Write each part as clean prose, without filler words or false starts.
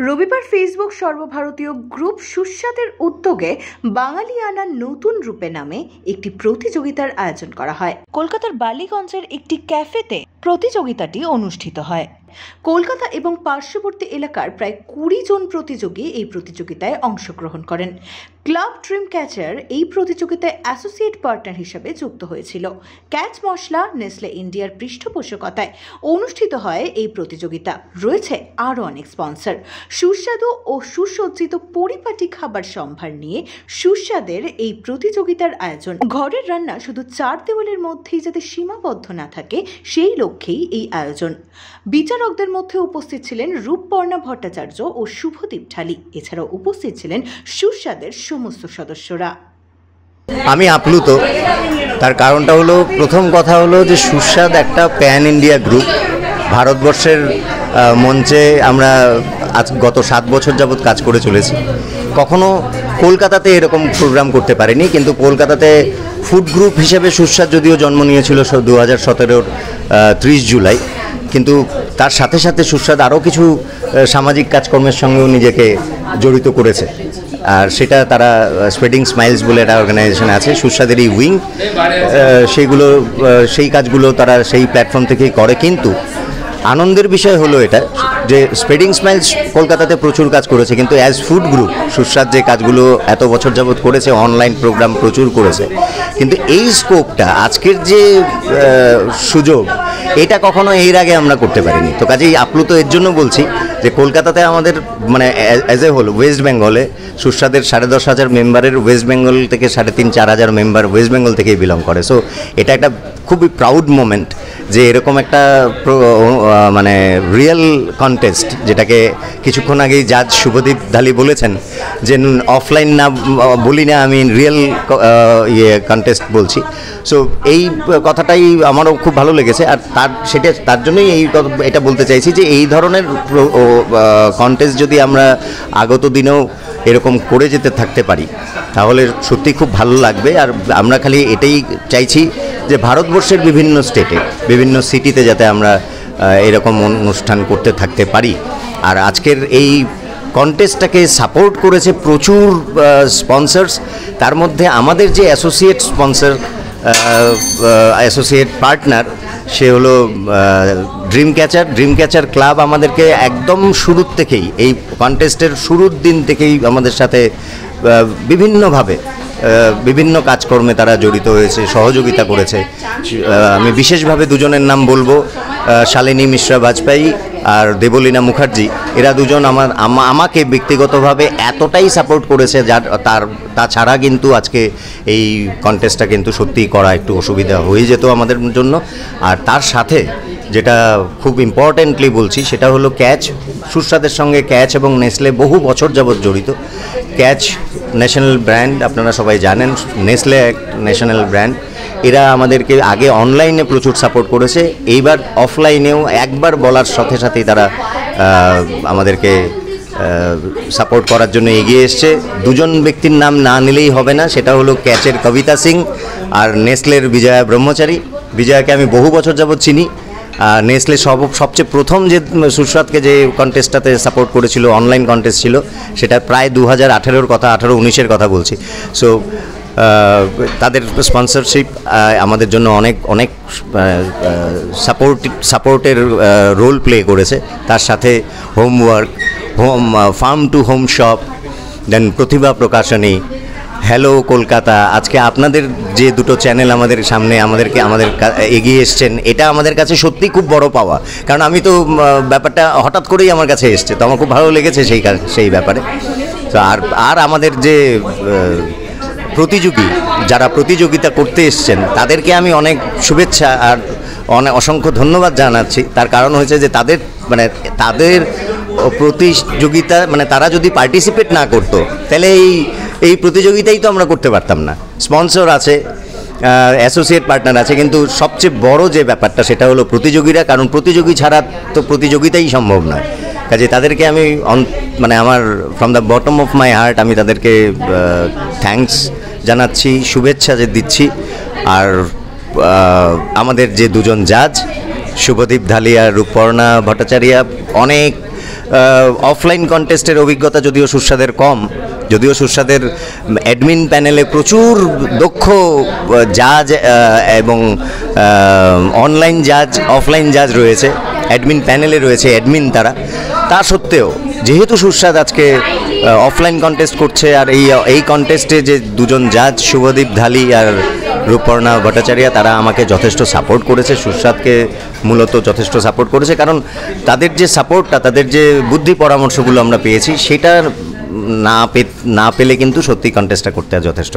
রবিবার ফেসবুক সর্বভারতীয় গ্রুপ সুস্বাদের উদ্যোগে বাঙালিয়ানা নতুন রূপে নামে একটি প্রতিযোগিতার আয়োজন করা হয়। কলকাতার বালিগঞ্জের একটি ক্যাফেতে প্রতিযোগিতাটি অনুষ্ঠিত হয়। কলকাতা এবং পার্শ্ববর্তী এলাকার প্রায় 20 জন প্রতিযোগী এই প্রতিযোগিতায় অংশগ্রহণ করেন। ক্লাব ড্রিম ক্যাচার এই প্রতিযোগিতায় অ্যাসোসিয়েট পার্টনার হিসেবে যুক্ত হয়েছিল। ক্যাচ মশলা নেসলে ইন্ডিয়ার পৃষ্ঠপোষকতায় অনুষ্ঠিত হয় এই প্রতিযোগিতা। রয়েছে আরও অনেক স্পন্সর। সুস্বাদু ও সুসজ্জিত পরিপাটি খাবার সম্ভার নিয়ে সুস্বাদের এই প্রতিযোগিতার আয়োজন। ঘরের রান্না শুধু 4 দেওয়ালের মধ্যেই যাতে সীমাবদ্ধ না থাকে সেই লক্ষ্যেই এই আয়োজন। বিচারকদের মধ্যে উপস্থিত ছিলেন রূপপর্ণা ভট্টাচার্য ও শুভদীপ ঢালি। এছাড়াও উপস্থিত ছিলেন সুস্বাদের সমস্ত সদস্যরা। আমি আপ্লুত। তার কারণটা হলো, প্রথম কথা হলো যে সুস্বাদ একটা প্যান ইন্ডিয়া গ্রুপ। ভারতবর্ষের মঞ্চে আমরা আজ গত 7 বছর যাবৎ কাজ করে চলেছি। কখনো কলকাতাতে এরকম প্রোগ্রাম করতে পারিনি, কিন্তু কলকাতাতে ফুড গ্রুপ হিসেবে সুস্বাদ যদিও জন্ম নিয়েছিল 2017-র 30 জুলাই, কিন্তু তার সাথে সাথে সুস্বাদ আরও কিছু সামাজিক কাজকর্মের সঙ্গেও নিজেকে জড়িত করেছে। আর সেটা তারা স্প্রেডিং স্মাইলস বলে একটা অর্গানাইজেশন আছে, সুস্বাদের এই উইং, সেই কাজগুলো তারা সেই প্ল্যাটফর্ম থেকেই করে। কিন্তু আনন্দের বিষয় হলো এটা যে স্প্রেডিং স্মাইলস কলকাতাতে প্রচুর কাজ করেছে, কিন্তু অ্যাজ ফুড গ্রুপ সুস্বাদ যে কাজগুলো এত বছর যাবৎ করেছে, অনলাইন প্রোগ্রাম প্রচুর করেছে, কিন্তু এই স্কোপটা, আজকের যে সুযোগ, এটা কখনো এর আগে আমরা করতে পারিনি। তো কাজেই আপ্লুত এর জন্য বলছি যে কলকাতাতে আমাদের মানে অ্যাজ এ হোল ওয়েস্ট বেঙ্গলে সুস্বাদের 10,500 মেম্বারের ওয়েস্ট বেঙ্গল থেকে 3,500-4,000 মেম্বার ওয়েস্ট বেঙ্গল থেকেই বিলং করে। সো এটা একটা খুবই প্রাউড মোমেন্ট যে এরকম একটা মানে রিয়েল কন্টেস্ট, যেটাকে কিছুক্ষণ আগেই জাজ শুভদীপ ঢালি বলেছেন যে অফলাইন না বলি না, আমি রিয়েল কন্টেস্ট বলছি। সো এই কথাটাই আমারও খুব ভালো লেগেছে। আর তার জন্যই এটা বলতে চাইছি যে এই ধরনের কন্টেস্ট যদি আমরা আগত দিনেও এরকম করে যেতে থাকতে পারি তাহলে সত্যি খুব ভালো লাগবে। আর আমরা খালি এটাই চাইছি যে ভারতবর্ষের বিভিন্ন স্টেটে, বিভিন্ন সিটিতে যাতে আমরা এরকম অনুষ্ঠান করতে থাকতে পারি। আর আজকের এই কন্টেস্টটাকে সাপোর্ট করেছে প্রচুর স্পন্সর্স। তার মধ্যে আমাদের যে অ্যাসোসিয়েট স্পন্সর, অ্যাসোসিয়েট পার্টনার, সে হলো ড্রিম ক্যাচার ক্লাব। আমাদেরকে একদম শুরুর থেকেই, এই কন্টেস্টের শুরুর দিন থেকেই আমাদের সাথে বিভিন্নভাবে বিভিন্ন কাজকর্মে তারা জড়িত হয়েছে, সহযোগিতা করেছে। আমি বিশেষভাবে দুজনের নাম বলবো, শালিনী মিশ্রা বাজপেয়ী আর দেবলীনা মুখার্জি। এরা দুজন আমাকে ব্যক্তিগতভাবে এতটাই সাপোর্ট করেছে, তাছাড়া কিন্তু আজকে এই কন্টেস্টটা কিন্তু সত্যিই করা একটু অসুবিধা হয়ে যেত আমাদের জন্য। আর তার সাথে যেটা খুব ইম্পর্টেন্টলি বলছি সেটা হলো ক্যাচ। সুস্বাদের সঙ্গে ক্যাচ এবং নেসলে বহু বছর যাবৎ জড়িত। ক্যাচ ন্যাশনাল ব্র্যান্ড, আপনারা সবাই জানেন, নেসলে এক ন্যাশনাল ব্র্যান্ড। এরা আমাদেরকে আগে অনলাইনে প্রচুর সাপোর্ট করেছে, এইবার অফলাইনেও একবার বলার সাথে সাথেই তারা আমাদেরকে সাপোর্ট করার জন্য এগিয়ে এসছে। দুজন ব্যক্তির নাম না নিলেই হবে না, সেটা হলো ক্যাচের কবিতা সিং আর নেসলের বিজয়া ব্রহ্মচারী। বিজয়াকে আমি বহু বছর যাবৎ চিনি। নেসলে সবচেয়ে প্রথম যে সুস্বাদকে যে কন্টেস্টটাতে সাপোর্ট করেছিল, অনলাইন কন্টেস্ট ছিল, সেটা প্রায় 2018-র কথা, 18-19-এর কথা বলছি। সো তাদের স্পন্সরশিপ আমাদের জন্য অনেক সাপোর্টের রোল প্লে করেছে। তার সাথে ফার্ম টু হোম শপ, দেন প্রতিভা প্রকাশনী, হ্যালো কলকাতা। আজকে আপনাদের যে দুটো চ্যানেল আমাদের সামনে আমাদের এগিয়ে এসছেন, এটা আমাদের কাছে সত্যি খুব বড় পাওয়া। কারণ আমি তো ব্যাপারটা হঠাৎ করেই আমার কাছে এসছে, তো আমার খুব ভালো লেগেছে সেই ব্যাপারে। তো আর আমাদের যে যারা প্রতিযোগিতা করতে এসছেন, তাদেরকে আমি অনেক শুভেচ্ছা আর অসংখ্য ধন্যবাদ জানাচ্ছি। তার কারণ হয়েছে যে তাদের প্রতিযোগিতা, মানে তারা যদি পার্টিসিপেট না করতো তাহলে এই প্রতিযোগিতাই তো আমরা করতে পারতাম না। স্পন্সর আছে, অ্যাসোসিয়েট পার্টনার আছে, কিন্তু সবচেয়ে বড় যে ব্যাপারটা সেটা হলো প্রতিযোগীরা। কারণ প্রতিযোগী ছাড়া তো প্রতিযোগিতাই সম্ভব নয়। কাজে তাদেরকে আমি আমার from the bottom of my heart আমি তাদেরকে থ্যাঙ্কস জানাচ্ছি, শুভেচ্ছা দিচ্ছি। আর আমাদের যে দুজন জাজ, শুভদীপ ঢালি আর রূপপর্ণা ভট্টাচার্য, অনেক অফলাইন কন্টেস্টের অভিজ্ঞতা যদিও সুস্বাদের কম, যদিও সুস্বাদের অ্যাডমিন প্যানেলে প্রচুর দক্ষ জাজ এবং অনলাইন জাজ, অফলাইন জাজ রয়েছে, অ্যাডমিন প্যানেলে রয়েছে অ্যাডমিন তারা, তা সত্ত্বেও যেহেতু সুস্বাদ আজকে অফলাইন কন্টেস্ট করছে, আর এই কন্টেস্টে যে দুজন জাজ শুভদীপ ঢালি আর রূপর্ণা ভট্টাচার্য, তারা আমাকে যথেষ্ট সাপোর্ট করেছে, সুস্বাদকে মূলত যথেষ্ট সাপোর্ট করেছে, কারণ তাদের যে সাপোর্টটা, তাদের যে বুদ্ধি পরামর্শগুলো আমরা পেয়েছি, সেটা না পেলে কিন্তু সত্যি কন্টেস্টটা করতে যথেষ্ট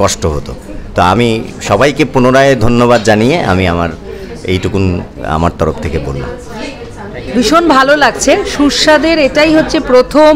কষ্ট হতো। তো আমি সবাইকে পুনরায় ধন্যবাদ জানিয়ে আমি আমার এইটুকুন আমার তরফ থেকে বললাম। ভীষণ ভালো লাগছে। সুস্বাদের এটাই হচ্ছে প্রথম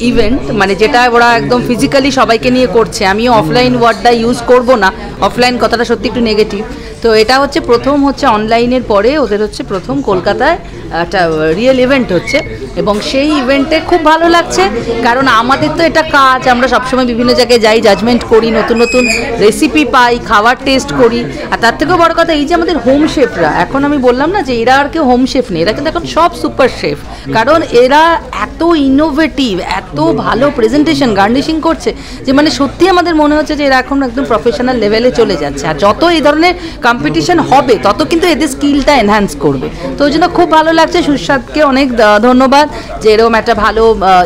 ইভেন্ট, মানে যেটা ওরা একদম ফিজিক্যালি সবাইকে নিয়ে করছে। আমিও অফলাইন ওয়ার্ডটা ইউজ করব না, অফলাইন কথাটা সত্যি একটু নেগেটিভ। তো এটা প্রথম অনলাইনের পরে ওদের প্রথম কলকাতায় একটা রিয়েল ইভেন্ট হচ্ছে, এবং সেই ইভেন্টে খুব ভালো লাগছে, কারণ আমাদের তো এটা কাজ, আমরা সবসময় বিভিন্ন জায়গায় যাই, জাজমেন্ট করি, নতুন নতুন রেসিপি পাই, খাবার টেস্ট করি। আর তার থেকেও বড় কথা এই যে আমাদের হোম শেফরা, এখন আমি বললাম না যে এরা আর কেউ হোম শেফ নেই, এরা কিন্তু এখন সব সুপার শেফ, কারণ এরা এত ইনোভেটিভ, এত ভালো প্রেজেন্টেশন, গার্নিশিং করছে যে মানে সত্যি আমাদের মনে হচ্ছে যে এরা এখন একদম প্রফেশনাল লেভেলে চলে যাচ্ছে। আর যত এই ধরনের কম্পিটিশন হবে তত কিন্তু এদের স্কিলটা এনহ্যান্স করবে। তো ওই জন্য খুব ভালো লাগছে। সুস্বাদকে অনেক ধন্যবাদ যে এরকম একটা ভালো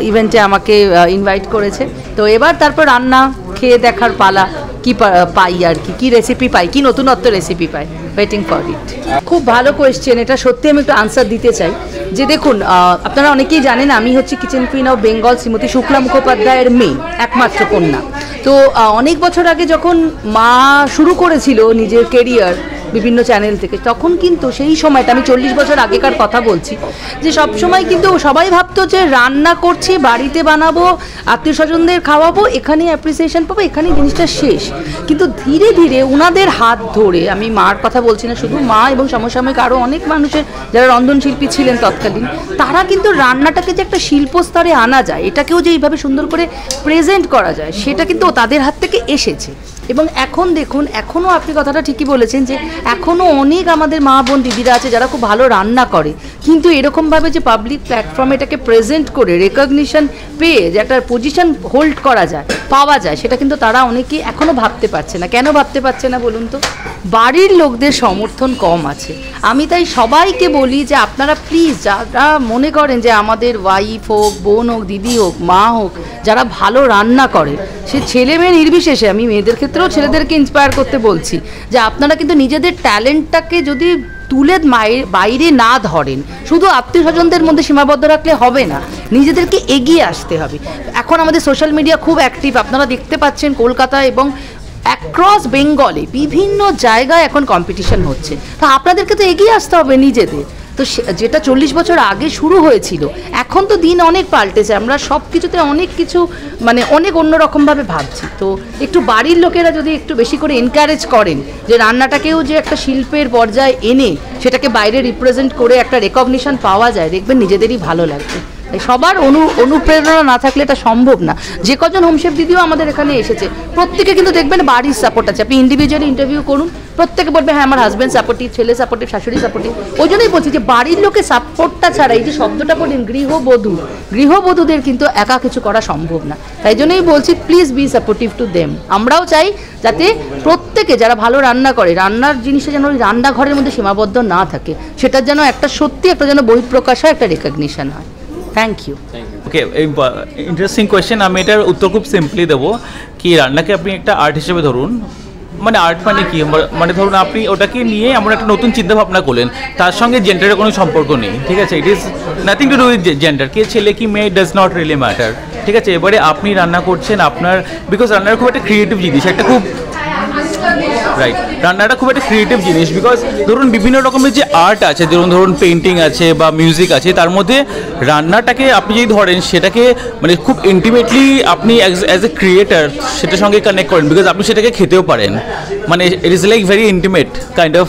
ইভেন্টে আমাকে ইনভাইট করেছে। তো এবার তারপর রান্না খেয়ে দেখার পালা, কি পাই আর কি রেসিপি পাই, কি নতুনত্ব recipe pi, waiting for it. খুব ভালো কোয়েশ্চেন, এটা সত্যি আমি একটু আনসার দিতে চাই। যে দেখুন, আপনারা অনেকেই জানেন আমি kitchen queen of Bengal Shrimati Shukla মুখোপাধ্যায়ের মেয়ে, একমাত্র কন্যা। তো অনেক বছর আগে যখন মা শুরু করেছিল নিজের কেরিয়ার বিভিন্ন চ্যানেল থেকে, তখন কিন্তু সেই সময়টা আমি 40 বছর আগেকার কথা বলছি, যে সব সময় কিন্তু সবাই ভাবতো যে রান্না করছি, বাড়িতে বানাবো, আত্মীয় স্বজনদের খাওয়াবো, এখানেই অ্যাপ্রিসিয়েশন পাবো, এখানেই জিনিসটা শেষ। কিন্তু ধীরে ধীরে ওনাদের হাত ধরে, আমি মার কথা বলছি না, শুধু মা এবং সমসাময়িক আরও অনেক মানুষের যারা রন্ধনশিল্পী ছিলেন তৎকালীন, তারা কিন্তু রান্নাটাকে যে একটা শিল্প স্তরে আনা যায়, এটাকেও যে এইভাবে সুন্দর করে প্রেজেন্ট করা যায়, সেটা কিন্তু তাদের হাত থেকে এসেছে। এবং এখন দেখুন, এখনও আপনি কথাটা ঠিকই বলেছেন যে এখনও অনেক আমাদের মা বোন দিদিরা আছে যারা খুব ভালো রান্না করে, কিন্তু এরকমভাবে যে পাবলিক প্ল্যাটফর্মে এটাকে প্রেজেন্ট করে রেকগনিশন পেয়ে যে একটা পজিশন হোল্ড করা যায়, পাওয়া যায়, সেটা কিন্তু তারা অনেকেই এখনও ভাবতে পারছে না। কেন ভাবতে পারছে না বলুন তো? বাড়ির লোকদের সমর্থন কম আছে। আমি তাই সবাইকে বলি যে আপনারা প্লিজ, যারা মনে করেন যে আমাদের ওয়াইফ হোক, বোন হোক, দিদি হোক, মা হোক, যারা ভালো রান্না করে, সে ছেলে মেয়ে নির্বিশেষে, আমি মেয়েদের ক্ষেত্রেও ছেলেদেরকে ইন্সপায়ার করতে বলছি যে আপনারা কিন্তু নিজেদের ট্যালেন্টটাকে যদি তুলে বাইরে না ধরেন, শুধু আত্মীয় স্বজনদের মধ্যে সীমাবদ্ধ রাখলে হবে না, নিজেদেরকে এগিয়ে আসতে হবে। এখন আমাদের সোশ্যাল মিডিয়া খুব অ্যাক্টিভ, আপনারা দেখতে পাচ্ছেন কলকাতা এবং অ্যাক্রস বেঙ্গলে বিভিন্ন জায়গায় এখন কম্পিটিশন হচ্ছে। তো আপনাদেরকে তো এগিয়ে আসতে হবে নিজেদের। তো যেটা 40 বছর আগে শুরু হয়েছিল, এখন তো দিন অনেক পাল্টেছে, আমরা সব কিছুতে অনেক কিছু মানে অনেক অন্যরকমভাবে ভাবছি। তো একটু বাড়ির লোকেরা যদি একটু বেশি করে এনকারেজ করেন যে রান্নাটাকেও যে একটা শিল্পের পর্যায়ে এনে সেটাকে বাইরে রিপ্রেজেন্ট করে একটা রেকগনিশন পাওয়া যায়, দেখবেন নিজেদেরই ভালো লাগবে। সবার অনুপ্রেরণা না থাকলে এটা সম্ভব না। যে কজন হোমশেফ দিদিও আমাদের এখানে এসেছে, প্রত্যেকে কিন্তু দেখবেন বাড়ির সাপোর্ট আছে। আপনি ইন্ডিভিজুয়ালি ইন্টারভিউ করুন, প্রত্যেকে বলবে হ্যাঁ আমার হাজব্যান্ড সাপোর্টিভ, ছেলে সাপোর্টিভ, শাশুড়ি সাপোর্টিভ। ওই জন্যই বলছি যে বাড়ির লোকের সাপোর্টটা ছাড়া, এই যে শব্দটা বলেন গৃহবধূদের কিন্তু একা কিছু করা সম্ভব না। তাই জন্যই বলছি please be supportive to them. আমরাও চাই যাতে প্রত্যেকে যারা ভালো রান্না করে, রান্নার জিনিসটা যেন ওই রান্নাঘরের মধ্যে সীমাবদ্ধ না থাকে, সেটার যেন একটা সত্যি একটা যেন বহিঃপ্রকাশ হয়, একটা রেকগনিশন হয়। Thank you. Okay, interesting question. আমি এটার উত্তর খুব সিম্পলি দেবো কি, রান্নাকে আপনি একটা আর্ট হিসেবে ধরুন। মানে আর্ট মানে কি, মানে ধরুন আপনি ওটাকে নিয়ে এমন একটা নতুন চিন্তা ভাবনা করলেন, তার সঙ্গে জেন্ডারের কোনো সম্পর্ক নেই, ঠিক আছে? It is nothing to do with gender, কে ছেলে কি মেয়ে ডাজ নট রিয়েলি ম্যাটার, ঠিক আছে? এবারে আপনি রান্না করছেন আপনার, বিকজ রান্নার খুব একটা ক্রিয়েটিভ জিনিস, একটা খুব রাইট, রান্নাটা খুব একটা ক্রিয়েটিভ জিনিস। বিকজ ধরুন বিভিন্ন রকমের যে আর্ট আছে, ধরুন পেন্টিং আছে বা মিউজিক আছে, তার মধ্যে রান্নাটাকে আপনি যদি ধরেন সেটাকে মানে খুব ইন্টিমেটলি আপনি অ্যাজ এ ক্রিয়েটার সেটার সঙ্গে কানেক্ট করেন, বিকজ আপনি সেটাকে খেতেও পারেন। মানে it is like very intimate kind of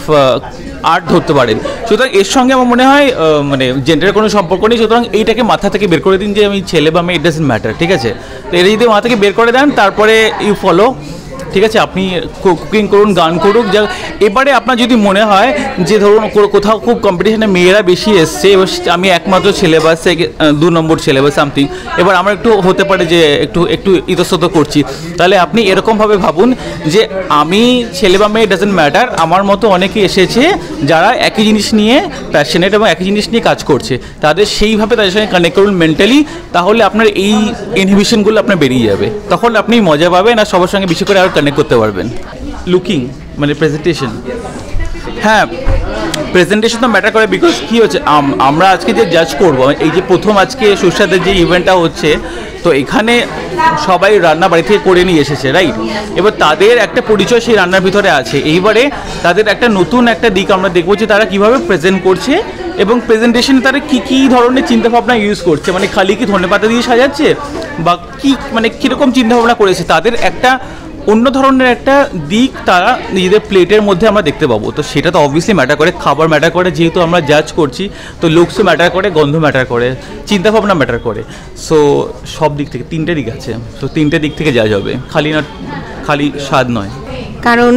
art ধরতে পারেন। সুতরাং এর সঙ্গে আমার মনে হয় মানে জেন্ডারের কোনো সম্পর্ক নেই। সুতরাং এইটাকে মাথা থেকে বের করে দিন যে আমি ছেলে বা মেয়ে, ইট ডাজন্ট ম্যাটার, ঠিক আছে? তো এটা যদি মাথা থেকে বের করে দেন, তারপরে ইউ ফলো ঠিক আছে, আপনি কুকিং করুন, গান করুক, যা এবারে আপনার যদি মনে হয় যে ধরুন কোথাও খুব কম্পিটিশনে মেয়েরা বেশি এসছে, এবার আমি একমাত্র ছেলে বা 2 নম্বর ছেলে বা সামথিং, এবার আমার একটু হতে পারে যে একটু ইতস্তত করছি, তাহলে আপনি এরকমভাবে ভাবুন যে আমি ছেলে বা মেয়ে ডাজেন্ট ম্যাটার, আমার মতো অনেকে এসেছে যারা একই জিনিস নিয়ে প্যাশনেট এবং একই জিনিস নিয়ে কাজ করছে, তাদের সেইভাবে তাদের সঙ্গে কানেক্ট করুন মেন্টালি, তাহলে আপনার এই ইনহিবিশনগুলো আপনার বেরিয়ে যাবে, তখন আপনি মজা পাবেন আর সবার সঙ্গে বেশি করে আর কানেক্ট করতে পারবেন। লুকিং মানে প্রেজেন্টেশন, হ্যাঁ প্রেজেন্টেশন তো ম্যাটার করে, বিকজ কী হচ্ছে আমরা আজকে যে জাজ করবো, এই যে প্রথম আজকে সুস্বাদের যে ইভেন্টটা হচ্ছে, তো এখানে সবাই রান্না বাড়ি থেকে করে নিয়ে এসেছে, রাইট? এবার তাদের একটা পরিচয় সেই রান্নার ভিতরে আছে, এইবারে তাদের একটা নতুন একটা দিক আমরা দেখবো যে তারা কীভাবে প্রেজেন্ট করছে এবং প্রেজেন্টেশনে তারা কী ধরনের চিন্তাভাবনা ইউজ করছে, মানে খালি কি ধনেপাতা দিয়ে সাজাচ্ছে বা কী, মানে কীরকম চিন্তাভাবনা করেছে, তাদের একটা অন্য ধরনের একটা দিক তারা নিজেদের প্লেটের মধ্যে আমরা দেখতে পাবো। তো সেটা তো অবভিয়াসলি ম্যাটার করে, খাবার ম্যাটার করে, যেহেতু আমরা জাজ করছি, তো লুকসও ম্যাটার করে, গন্ধ ম্যাটার করে, চিন্তাভাবনা ম্যাটার করে। সো সব দিক থেকে 3টে দিক আছে, তো 3টে দিক থেকে জাজ হবে, খালি স্বাদ নয়। কারণ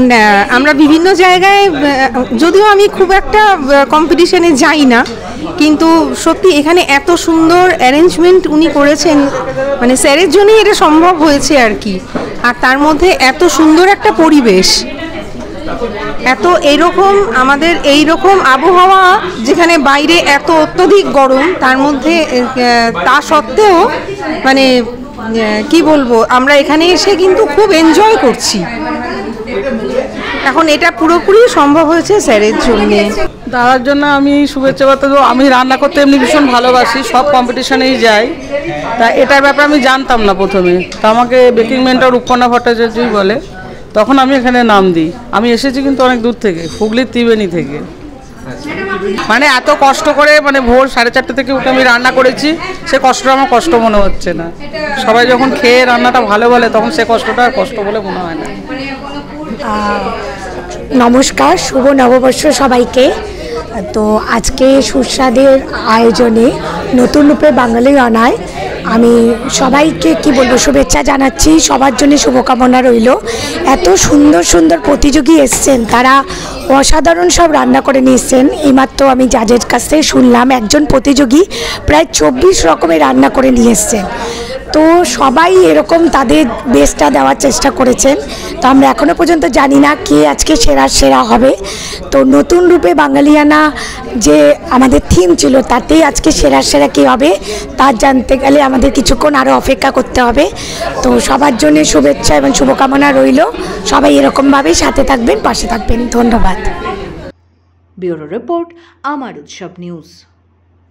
আমরা বিভিন্ন জায়গায়, যদিও আমি খুব একটা কম্পিটিশনে যাই না, কিন্তু সত্যি এখানে এত সুন্দর অ্যারেঞ্জমেন্ট উনি করেছেন, মানে স্যারের জন্যই এটা সম্ভব হয়েছে আর কি। আর তার মধ্যে এত সুন্দর একটা পরিবেশ, এত আমাদের এইরকম আবহাওয়া, যেখানে বাইরে এত অত্যধিক গরম, তার মধ্যে তা সত্ত্বেও মানে কি বলবো, আমরা এখানে এসে কিন্তু খুব এনজয় করছি। এখন এটা পুরোপুরি সম্ভব হয়েছে স্যারের জন্যে। তার জন্য আমি শুভেচ্ছা বার্তা দেবো। আমি রান্না করতে এমনি ভীষণ ভালোবাসি, সব কম্পিটিশনেই যাই, তা এটার ব্যাপারে আমি জানতাম না প্রথমে, তা আমাকে বেকিং মেন্টর রূপকন্যা ভট্টাচার্যই বলে, তখন আমি এখানে নাম দিই। আমি এসেছি কিন্তু অনেক দূর থেকে, হুগলির ত্রিবেণী থেকে, মানে এত কষ্ট করে, মানে ভোর 4:30 থেকে উঠে আমি রান্না করেছি, সে কষ্টটা আমার কষ্ট মনে হচ্ছে না। সবাই যখন খেয়ে রান্নাটা ভালো বলে, তখন সে কষ্টটা আর কষ্ট বলে মনে হয় না। নমস্কার, শুভ নববর্ষ সবাইকে। তো আজকে সুস্বাদের আয়োজনে নতুন রূপে বাঙালি রান্নায় আমি সবাইকে কি বলবো, শুভেচ্ছা জানাচ্ছি, সবার জন্য শুভকামনা রইল। এত সুন্দর সুন্দর প্রতিযোগী এসছেন, তারা অসাধারণ সব রান্না করে নিয়ে এসছেন। এইমাত্র আমি জাজের কাছ থেকে শুনলাম একজন প্রতিযোগী প্রায় 24 রকমের রান্না করে নিয়ে এসছেন। তো সবাই এরকম তাদের বেস্টটা দেওয়ার চেষ্টা করেছেন। তো আমরা এখনও পর্যন্ত জানি না কে আজকে সেরা হবে। তো নতুন রূপে বাঙালিয়ানা যে আমাদের থিম ছিল, তাতেই আজকে সেরা কে হবে তা জানতে গেলে আমাদের কিছুক্ষণ আরও অপেক্ষা করতে হবে। তো সবার জন্য শুভেচ্ছা এবং শুভকামনা রইল। সবাই এরকমভাবেই সাথে থাকবেন, পাশে থাকবেন। ধন্যবাদ। ব্যুরো রিপোর্ট, আমার উৎসব নিউজ।